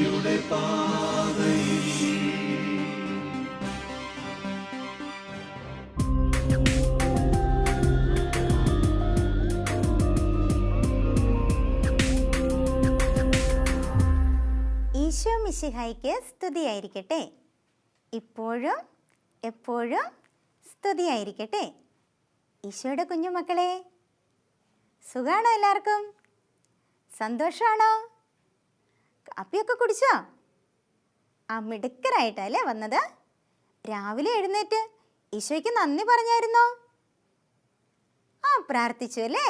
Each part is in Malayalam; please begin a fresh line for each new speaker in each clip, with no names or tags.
രക്ഷയുടെ പാതയിൽ.
ഈശോ മിശിഹായ്ക്ക് സ്തുതിയായിരിക്കട്ടെ. ഇപ്പോഴും എപ്പോഴും സ്തുതിയായിരിക്കട്ടെ. ഈശോയുടെ കുഞ്ഞുമക്കളെ, സുഖാണോ? എല്ലാവർക്കും സന്തോഷമാണോ? കാപ്പിയൊക്കെ കുടിച്ചോ? ആ, മിടുക്കരായിട്ടല്ലേ വന്നത്? രാവിലെ എഴുന്നേറ്റ് ഈശോയ്ക്ക് നന്ദി പറഞ്ഞായിരുന്നോ? ആ, പ്രാർത്ഥിച്ചു അല്ലേ?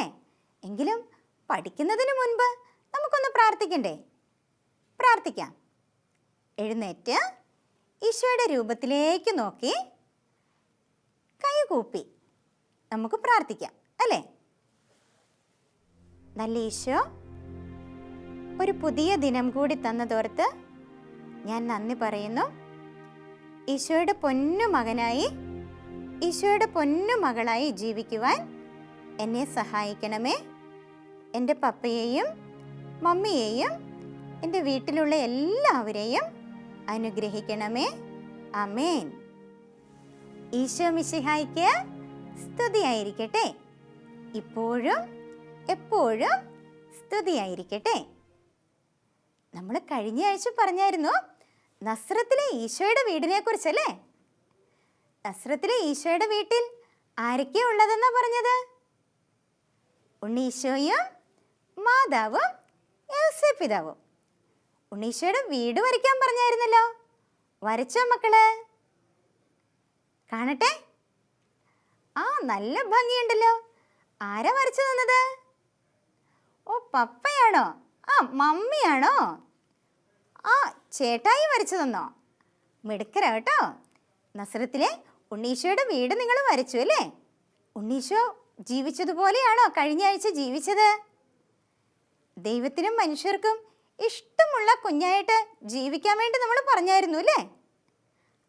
എങ്കിലും പഠിക്കുന്നതിന് മുൻപ് നമുക്കൊന്ന് പ്രാർത്ഥിക്കണ്ടേ? പ്രാർത്ഥിക്കാം. എഴുന്നേറ്റ് ഈശോയുടെ രൂപത്തിലേക്ക് നോക്കി കൈ കൂപ്പി നമുക്ക് പ്രാർത്ഥിക്കാം അല്ലേ? നല്ല ഈശോ, ഒരു പുതിയ ദിനം കൂടി തന്നതോർത്ത് ഞാൻ നന്ദി പറയുന്നു. ഈശോയുടെ പൊന്നു മകനായി, ഈശോയുടെ പൊന്നു മകളായി ജീവിക്കുവാൻ എന്നെ സഹായിക്കണമേ. എൻ്റെ പപ്പയെയും മമ്മിയെയും എൻ്റെ വീട്ടിലുള്ള എല്ലാവരെയും അനുഗ്രഹിക്കണമേ. ആമേൻ. ഈശോ മിശിഹായ്ക്ക് സ്തുതിയായിരിക്കട്ടെ. ഇപ്പോഴും എപ്പോഴും സ്തുതിയായിരിക്കട്ടെ. നമ്മൾ കഴിഞ്ഞ ആഴ്ച പറഞ്ഞായിരുന്നു നസ്രത്തിലെ ഈശോയുടെ വീടിനെ കുറിച്ചല്ലേ? നസ്രത്തിലെ ഈശോയുടെ വീട്ടിൽ ആരൊക്കെയാ ഉള്ളതെന്നാ പറഞ്ഞത്? ഉണ്ണീശോയും മാതാവും യോസേപ്പിതാവും. ഉണ്ണീശോയുടെ വീട് വരയ്ക്കാൻ പറഞ്ഞായിരുന്നല്ലോ. വരച്ചോ മക്കള്? കാണട്ടെ. ആ, നല്ല ഭംഗിയുണ്ടല്ലോ. ആരാ വരച്ചു തന്നത്? ഓ, പപ്പയാണോ? ആ, മമ്മിയാണോ? ആ, ചേട്ടായി വരച്ചു തന്നോ? മിടുക്കരാ കേട്ടോ. നസ്രത്തിലെ ഉണ്ണീശോയുടെ വീട് നിങ്ങൾ വരച്ചു അല്ലേ? ഉണ്ണീശോ ജീവിച്ചതുപോലെയാണോ കഴിഞ്ഞ ആഴ്ച ജീവിച്ചത്? ദൈവത്തിനും മനുഷ്യർക്കും ഇഷ്ടമുള്ള കുഞ്ഞായിട്ട് ജീവിക്കാൻ വേണ്ടി നമ്മൾ പറഞ്ഞായിരുന്നു അല്ലേ?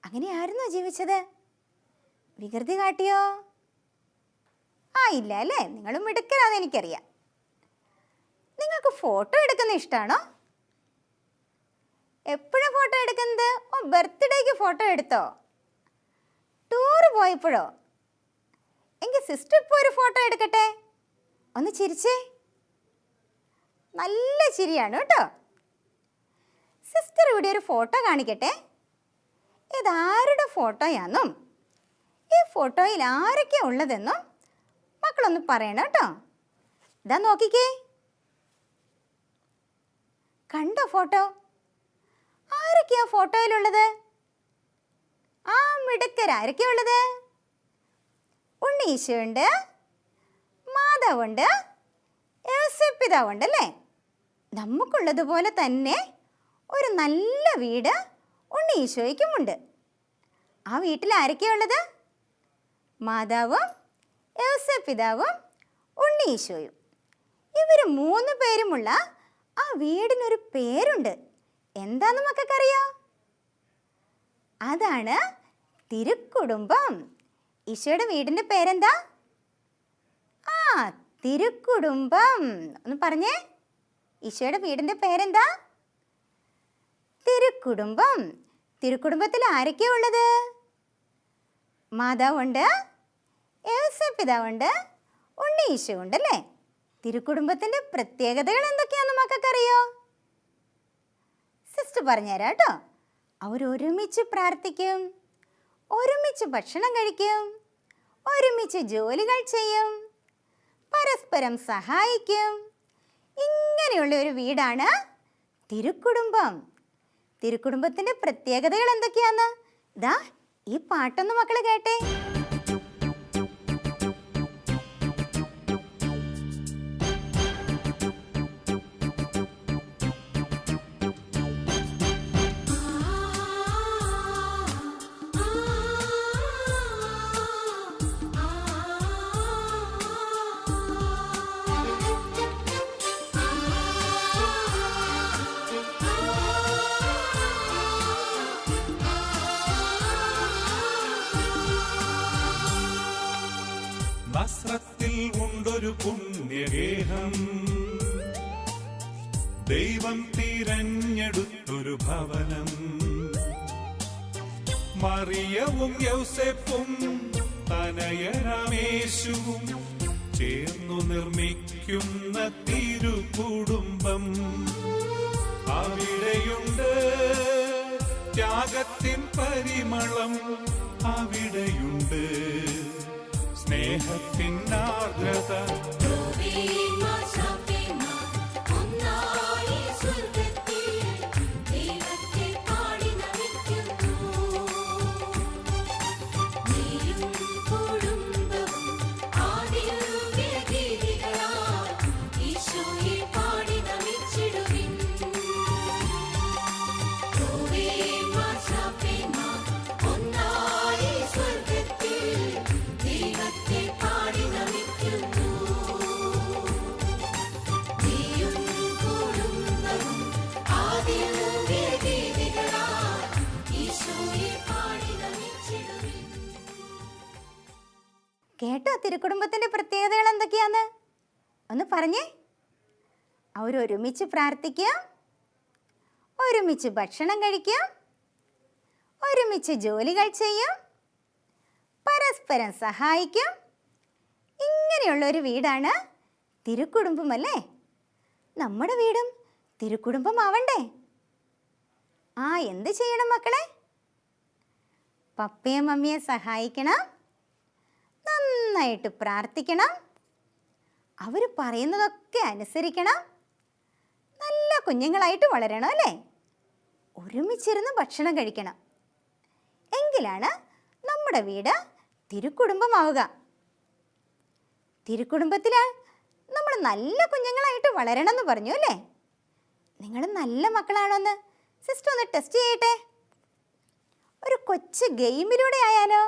അങ്ങനെയായിരുന്നോ ജീവിച്ചത്? വികൃതി കാട്ടിയോ? ആ, ഇല്ല അല്ലേ? നിങ്ങളും മിടുക്കരാന്ന് എനിക്കറിയാം. നിങ്ങൾക്ക് ഫോട്ടോ എടുക്കുന്ന ഇഷ്ടമാണോ? എപ്പോഴാണ് ഫോട്ടോ എടുക്കുന്നത്? ഓ, ബർത്ത്ഡേക്ക് ഫോട്ടോ എടുത്തോ? ടൂറ് പോയപ്പോഴോ? എങ്കിൽ സിസ്റ്റർ ഇപ്പോൾ ഒരു ഫോട്ടോ എടുക്കട്ടെ. ഒന്ന് ചിരിച്ചേ. നല്ല ചിരിയാണ് കേട്ടോ. സിസ്റ്റർ ഇവിടെ ഒരു ഫോട്ടോ കാണിക്കട്ടെ. ഇതാരുടെ ഫോട്ടോയാണെന്നും ഈ ഫോട്ടോയിൽ ആരൊക്കെയാണ് ഉള്ളതെന്നും മക്കളൊന്ന് പറയണം കേട്ടോ. ഇതാ നോക്കിക്കേ. കണ്ടോ ഫോട്ടോ? ആരൊക്കെയാ ഫോട്ടോയിലുള്ളത്? ആ, മിടുക്കരാരൊക്കെയാ ഉള്ളത്? ഉണ്ണീശോയുണ്ട്, മാതാവുണ്ട്, യോസേപ്പിതാവുണ്ട് അല്ലേ? നമുക്കുള്ളതുപോലെ തന്നെ ഒരു നല്ല വീട് ഉണ്ണീശോയ്ക്കുമുണ്ട്. ആ വീട്ടിൽ ആരൊക്കെയാ ഉള്ളത്? മാതാവും യോസേപ്പിതാവും ഉണ്ണീശോയും. ഇവർ 3 പേരുമുള്ള ആ വീടിനൊരു പേരുണ്ട്. എന്താന്ന് മക്കൾക്കറിയോ? അതാണ് തിരുക്കുടുംബം. ഈശോയുടെ വീടിൻ്റെ പേരെന്താ? ആ, തിരുക്കുടുംബം. ഒന്ന് പറഞ്ഞേ. ഈശോയുടെ വീടിൻ്റെ പേരെന്താ? തിരുക്കുടുംബം. തിരുക്കുടുംബത്തിൽ ആരൊക്കെയാ ഉള്ളത്? മാതാവുണ്ട്, യോസേപ്പിതാവുണ്ട്, ഉണ്ണീശോ ഉണ്ടല്ലേ? തിരുക്കുടുംബത്തിൻ്റെ പ്രത്യേകതകൾ എന്തൊക്കെയാണെന്ന് മക്കൾക്കറിയോ? സിസ്റ്റർ പറഞ്ഞുതരാം കേട്ടോ. അവരൊരുമിച്ച് പ്രാർത്ഥിക്കും, ഒരുമിച്ച് ഭക്ഷണം കഴിക്കും, ഒരുമിച്ച് ജോലികൾ ചെയ്യും, പരസ്പരം സഹായിക്കും. ഇങ്ങനെയുള്ള ഒരു വീടാണ് തിരുക്കുടുംബം. തിരുക്കുടുംബത്തിൻ്റെ പ്രത്യേകതകൾ എന്തൊക്കെയാന്ന് ദാ ഈ പാട്ടൊന്ന് മക്കൾ കേട്ടെ.
നസ്രത്തിൽ ഉണ്ടൊരു പുണ്യഗേഹം, ദൈവം തിരഞ്ഞെടുത്തൊരു ഭവനം. മറിയവും യൗസേപ്പും തനയരാമേശുവും ചേർന്നു നിർമ്മിക്കുന്ന തിരുകുടുംബം. അവിടെയുണ്ട് ത്യാഗത്തിൻ പരിമളം, അവിടെയുണ്ട് സ്നേഹത്തിൻ ആർദ്രത.
കേട്ടോ തിരുക്കുടുംബത്തിൻ്റെ പ്രത്യേകതകൾ എന്തൊക്കെയാന്ന്? ഒന്ന് പറഞ്ഞേ. അവരൊരുമിച്ച് പ്രാർത്ഥിക്കുക, ഒരുമിച്ച് ഭക്ഷണം കഴിക്കുക, ഒരുമിച്ച് ജോലികൾ ചെയ്യും, പരസ്പരം സഹായിക്കും. ഇങ്ങനെയുള്ളൊരു വീടാണ് തിരുക്കുടുംബമല്ലേ? നമ്മുടെ വീടും തിരുക്കുടുംബമാവണ്ടേ? എന്ത് ചെയ്യണം മക്കളെ? പപ്പയും മമ്മിയെ സഹായിക്കണം, നന്നായിട്ട് പ്രാർത്ഥിക്കണം, അവർ പറയുന്നതൊക്കെ അനുസരിക്കണം, നല്ല കുഞ്ഞുങ്ങളായിട്ട് വളരണം അല്ലേ? ഒരുമിച്ചിരുന്ന് ഭക്ഷണം കഴിക്കണം. എങ്കിലാണ് നമ്മുടെ വീട് തിരുക്കുടുംബമാവുക. തിരുക്കുടുംബത്തിൽ നമ്മൾ നല്ല കുഞ്ഞുങ്ങളായിട്ട് വളരണം എന്ന് പറഞ്ഞു അല്ലേ? നിങ്ങൾ നല്ല മക്കളാണോ എന്ന് സിസ്റ്റർ ഒന്ന് ടെസ്റ്റ് ചെയ്യട്ടെ. ഒരു കൊച്ചു ഗെയിമിലൂടെ ആയാലോ?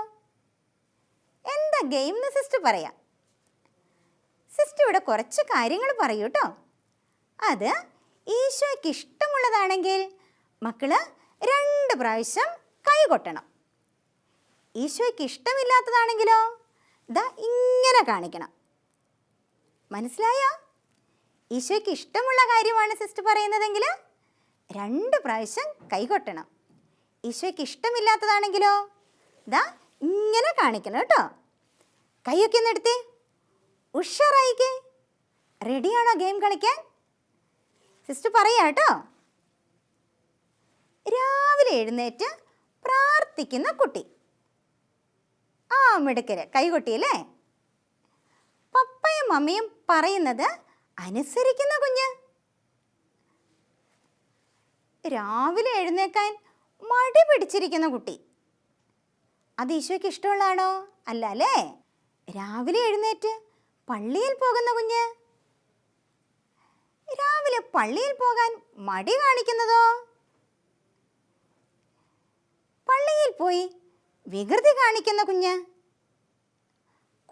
എന്താ ഗെയിം എന്ന് സിസ്റ്റർ പറയാം. സിസ്റ്റർ ഇവിടെ കുറച്ച് കാര്യങ്ങൾ പറയൂ കേട്ടോ. അത് ഈശോയ്ക്ക് ഇഷ്ടമുള്ളതാണെങ്കിൽ മക്കള് 2 പ്രാവശ്യം കൈ കൊട്ടണം. ഈശോയ്ക്ക് ഇഷ്ടമില്ലാത്തതാണെങ്കിലോ ദാ ഇങ്ങനെ കാണിക്കണം. മനസ്സിലായോ? ഈശോയ്ക്ക് ഇഷ്ടമുള്ള കാര്യമാണ് സിസ്റ്റർ പറയുന്നതെങ്കിൽ 2 പ്രാവശ്യം കൈ കൊട്ടണം. ഈശോയ്ക്ക് ഇഷ്ടമില്ലാത്തതാണെങ്കിലോ ദാ ഇങ്ങനെ കാണിക്കണം കേട്ടോ. കൈയൊക്കെ ഒന്ന് എടുത്തേ, ഉഷാറായിക്കേ. റെഡിയാണോ ഗെയിം കളിക്കാൻ? സിസ്റ്റർ പറയാം കേട്ടോ. രാവിലെ എഴുന്നേറ്റ് പ്രാർത്ഥിക്കുന്ന കുട്ടി. മിടുക്കര് കൈ കൊട്ടിയല്ലേ? പപ്പയും മമ്മിയും പറയുന്നത് അനുസരിക്കുന്ന കുഞ്ഞ്. രാവിലെ എഴുന്നേക്കാൻ മടി പിടിച്ചിരിക്കുന്ന കുട്ടി. അത് ഈശോയ്ക്ക് ഇഷ്ടമുള്ളതാണോ? അല്ല അല്ലേ? രാവിലെ എഴുന്നേറ്റ് പള്ളിയിൽ പോകുന്ന കുഞ്ഞ്. രാവിലെ പള്ളിയിൽ പോകാൻ മടി കാണിക്കുന്നതോ? പള്ളിയിൽ പോയി വികൃതി കാണിക്കുന്ന കുഞ്ഞ്.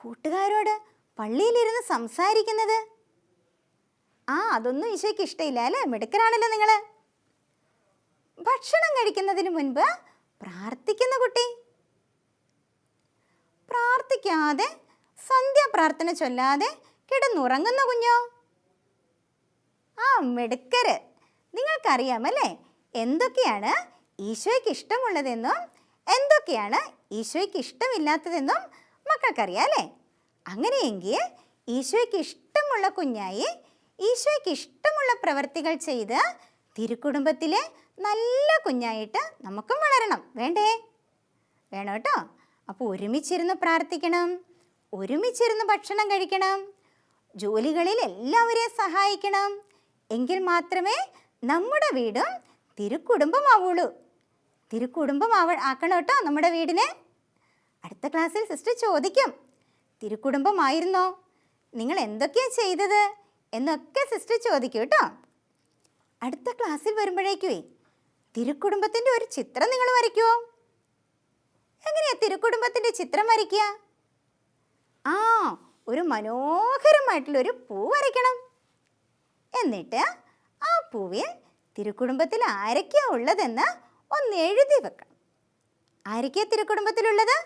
കൂട്ടുകാരോട് പള്ളിയിലിരുന്ന് സംസാരിക്കുന്നത്. അതൊന്നും ഈശോയ്ക്ക് ഇഷ്ടമില്ല അല്ലേ? മിടുക്കരാണല്ലോ നിങ്ങൾ. ഭക്ഷണം കഴിക്കുന്നതിന് മുൻപ് പ്രാർത്ഥിക്കുന്ന കുട്ടി. പ്രാർത്ഥിക്കാതെ സന്ധ്യാപ്രാർത്ഥന ചൊല്ലാതെ കിടന്നുറങ്ങുന്ന കുഞ്ഞോ? മിടുക്കര്. നിങ്ങൾക്കറിയാമല്ലേ എന്തൊക്കെയാണ് ഈശോയ്ക്ക് ഇഷ്ടമുള്ളതെന്നും എന്തൊക്കെയാണ് ഈശോയ്ക്ക് ഇഷ്ടമില്ലാത്തതെന്നും മക്കൾക്കറിയാം അല്ലേ? അങ്ങനെയെങ്കിൽ ഈശോയ്ക്ക് ഇഷ്ടമുള്ള കുഞ്ഞായി ഈശോയ്ക്ക് ഇഷ്ടമുള്ള പ്രവൃത്തികൾ ചെയ്ത് തിരുക്കുടുംബത്തിലെ നല്ല കുഞ്ഞായിട്ട് നമുക്കും വളരണം. വേണ്ടേ? വേണം കേട്ടോ. അപ്പോൾ ഒരുമിച്ചിരുന്ന് പ്രാർത്ഥിക്കണം, ഒരുമിച്ചിരുന്ന് ഭക്ഷണം കഴിക്കണം, ജോലികളിൽ എല്ലാവരെയും സഹായിക്കണം. എങ്കിൽ മാത്രമേ നമ്മുടെ വീടും തിരുക്കുടുംബമാവുള്ളൂ. ആക്കണം കേട്ടോ നമ്മുടെ വീടിനെ. അടുത്ത ക്ലാസ്സിൽ സിസ്റ്റർ ചോദിക്കും, തിരുക്കുടുംബമായിരുന്നോ? നിങ്ങൾ എന്തൊക്കെയാണ് ചെയ്തത് എന്നൊക്കെ സിസ്റ്റർ ചോദിക്കും കേട്ടോ. അടുത്ത ക്ലാസ്സിൽ വരുമ്പോഴേക്കുവേ തിരുക്കുടുംബത്തിൻ്റെ ഒരു ചിത്രം നിങ്ങൾ വരയ്ക്കുമോ? എങ്ങനെയാ തിരുക്കുടുംബത്തിൻ്റെ ചിത്രം വരയ്ക്കുക? ഒരു മനോഹരമായിട്ടുള്ളൊരു പൂ വരയ്ക്കണം. എന്നിട്ട് ആ പൂവിൽ തിരുക്കുടുംബത്തിൽ ആരൊക്കെയാ ഉള്ളതെന്ന് ഒന്ന് എഴുതി വെക്കണം. ആരൊക്കെയാ തിരുക്കുടുംബത്തിലുള്ളത്?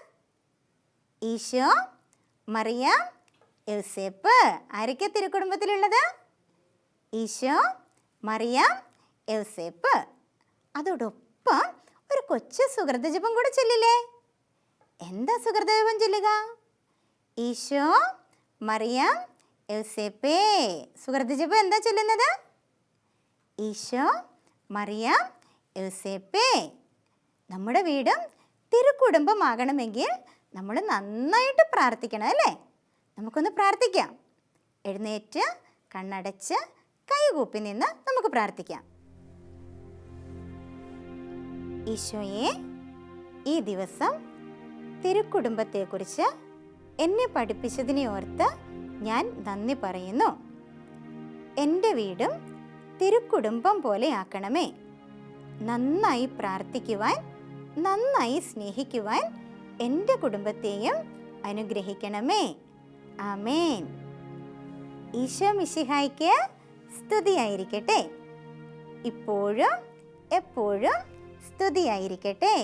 ഈശോ, മറിയം, യോസേപ്പ്. ആരൊക്കെയാ തിരുക്കുടുംബത്തിലുള്ളത്? ഈശോ, മറിയാം, യൗസേപ്പ്. അതോടൊപ്പം ഒരു കൊച്ചു സുഹൃതജപം കൂടെ ചൊല്ലില്ലേ? എന്താ സുഹൃതജപം ചൊല്ലുക? ഈശോ, മറിയാം, യൗസേപ്പേ. സുഹൃതജപം എന്താ ചൊല്ലുന്നത്? ഈശോ, മറിയാം, യൗസേപ്പേ. നമ്മുടെ വീടും തിരുക്കുടുംബമാകണമെങ്കിൽ നമ്മൾ നന്നായിട്ട് പ്രാർത്ഥിക്കണം അല്ലേ? നമുക്കൊന്ന് പ്രാർത്ഥിക്കാം. എഴുന്നേറ്റ് കണ്ണടച്ച് കൈകൂപ്പി നിന്ന് നമുക്ക് പ്രാർത്ഥിക്കാം. ഈശോയെ, ഈ ദിവസം തിരുക്കുടുംബത്തെക്കുറിച്ച് എന്നെ പഠിപ്പിച്ചതിനെ ഓർത്ത് ഞാൻ നന്ദി പറയുന്നു. എൻ്റെ വീടും തിരുക്കുടുംബം പോലെ ആക്കണമേ. നന്നായി പ്രാർത്ഥിക്കുവാൻ, നന്നായി സ്നേഹിക്കുവാൻ എൻ്റെ കുടുംബത്തെയും അനുഗ്രഹിക്കണമേ. ആമേൻ. ഈശോ മിശിഹായ്ക്ക് സ്തുതിയായിരിക്കട്ടെ. ഇപ്പോഴും എപ്പോഴും സ്തുതിയായിരിക്കട്ടെ.